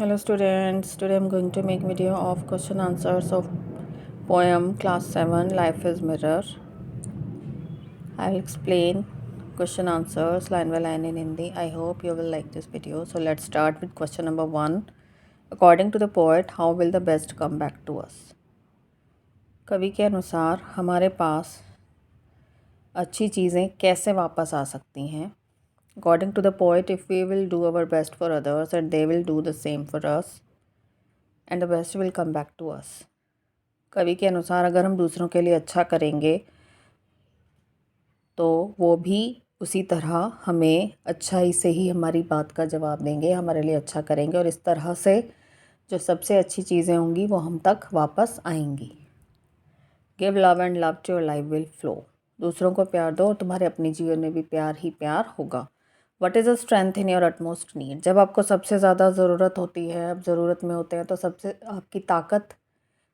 Hello students, today I'm going to make video of question answers of poem class 7 Life is Mirror. I'll explain question answers line by line in Hindi. I hope you will like this video. So let's start with question number 1. According to the poet, how will the best come back to us? कवि के अनुसार हमारे पास अच्छी चीज़ें कैसे वापस आ सकती हैं? According to the poet, if we will do our best for others and they will do the same for us, and the best will come back to us. कवि के अनुसार अगर हम दूसरों के लिए अच्छा करेंगे तो वो भी उसी तरह हमें अच्छाई से ही हमारी बात का जवाब देंगे, हमारे लिए अच्छा करेंगे और इस तरह से जो सबसे अच्छी चीज़ें होंगी वो हम तक वापस आएंगी. Give love and love to your life will flow. दूसरों को प्यार दो और तुम्हारे अपने जीवन में भी प्यार ही प्यार होगा. What is a strength in your utmost need. जब आपको सबसे ज़्यादा ज़रूरत होती है, आप ज़रूरत में होते हैं, तो सबसे आपकी ताकत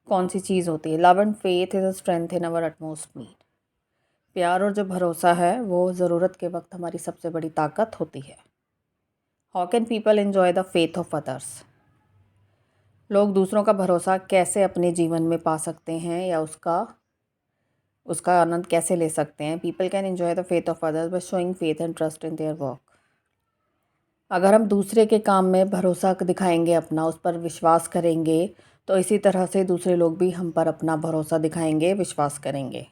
कौन सी चीज़ होती है? Love and faith is a strength in our utmost need. प्यार और जो भरोसा है वो ज़रूरत के वक्त हमारी सबसे बड़ी ताकत होती है. How can people enjoy the faith of others. लोग दूसरों का भरोसा कैसे अपने जीवन में पा सकते हैं या उसका आनंद कैसे ले सकते हैं? People can enjoy the faith of others by showing faith and trust in their work. अगर हम दूसरे के काम में भरोसा दिखाएंगे, अपना उस पर विश्वास करेंगे, तो इसी तरह से दूसरे लोग भी हम पर अपना भरोसा दिखाएंगे, विश्वास करेंगे.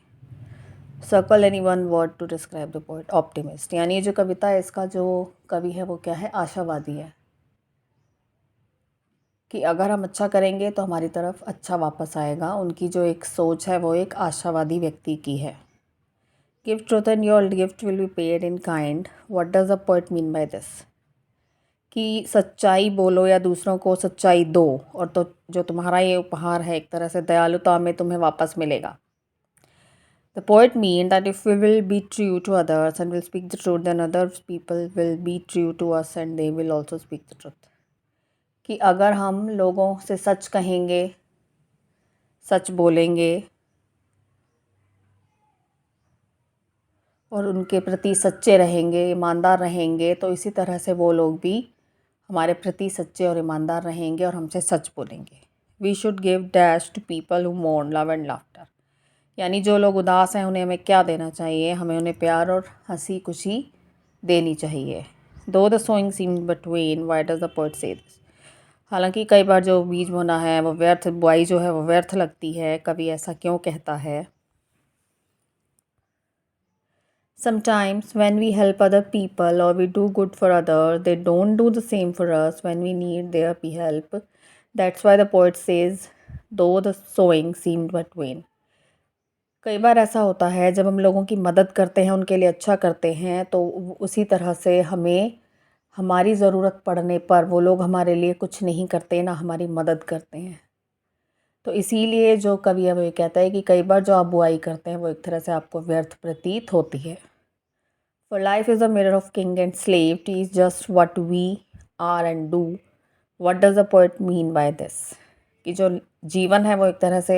Circle any one word to describe the poet. Optimist. यानी ये जो कविता है, इसका जो कवि है वो क्या है? आशावादी है कि अगर हम अच्छा करेंगे तो हमारी तरफ अच्छा वापस आएगा. उनकी जो एक सोच है वो एक आशावादी व्यक्ति की है. Give truth and your gift will be paid in kind. What does the poet mean by this. कि सच्चाई बोलो या दूसरों को सच्चाई दो और तो जो तुम्हारा ये उपहार है एक तरह से दयालुता में तुम्हें वापस मिलेगा. The poet mean that if we will be true to others and will speak the truth, then other people will be true to us and they will also speak the truth. कि अगर हम लोगों से सच कहेंगे, सच बोलेंगे और उनके प्रति सच्चे रहेंगे, ईमानदार रहेंगे, तो इसी तरह से वो लोग भी हमारे प्रति सच्चे और ईमानदार रहेंगे और हमसे सच बोलेंगे. We should give dash to people who mourn love and laughter. यानी जो लोग उदास हैं उन्हें हमें क्या देना चाहिए? हमें उन्हें प्यार और हंसी खुशी देनी चाहिए. Do the sowing seem between, why does the poet say this. हालांकि कई बार जो बीज बोना है वो व्यर्थ, बुआई जो है वो व्यर्थ लगती है. कवि ऐसा क्यों कहता है? Sometimes when we help other people or we do good for others, they don't do the same for us when we need their help. That's why the poet says, though the sowing seemed but vain. कई बार ऐसा होता है जब हम लोगों की मदद करते हैं, उनके लिए अच्छा करते हैं, तो उसी तरह से हमें हमारी ज़रूरत पड़ने पर वो लोग हमारे लिए कुछ नहीं करते, ना हमारी मदद करते हैं. तो इसीलिए जो कवि है वो ये कहता है कि कई बार जो आप बुआई करते हैं वो एक तरह से आपको व्यर्थ प्रतीत होती है. For life is a mirror of king and slave. It is just what we are and do. What does the poet mean by this? कि जो जीवन है वो एक तरह से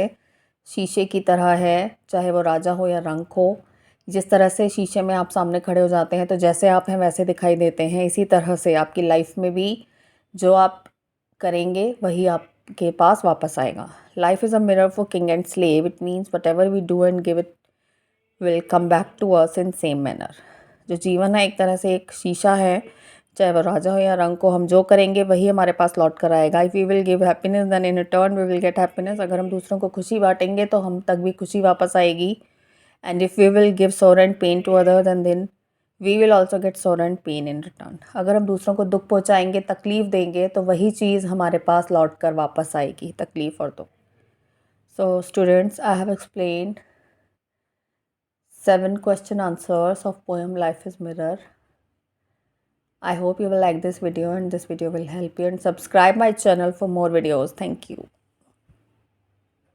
शीशे की तरह है, चाहे वो राजा हो या रंक हो. जिस तरह से शीशे में आप सामने खड़े हो जाते हैं तो जैसे आप हैं वैसे दिखाई देते हैं, इसी तरह से आपकी लाइफ में भी जो आप करेंगे वही आपके पास वापस आएगा. Life is a mirror for king and slave. It means whatever we do and give it will come back to us in same manner. जो जीवन है एक तरह से एक शीशा है, चाहे वो राजा हो या रंक हो, हम जो करेंगे वही हमारे पास लौट कर आएगा. If we will give happiness then in return we will get happiness. अगर हम दूसरों को खुशी बांटेंगे तो हम तक भी खुशी वापस आएगी. And if we will give sorrow and pain to other then we will also get sorrow and pain in return. अगर हम दूसरों को दुख पहुँचाएंगे, तकलीफ़ देंगे, तो वही चीज़ हमारे पास लौट कर वापस आएगी, तकलीफ़ और दुख. So students, I have explained 7 question answers of poem Life is Mirror. I hope you will like this video and this video will help you, and subscribe my channel for more videos. Thank you.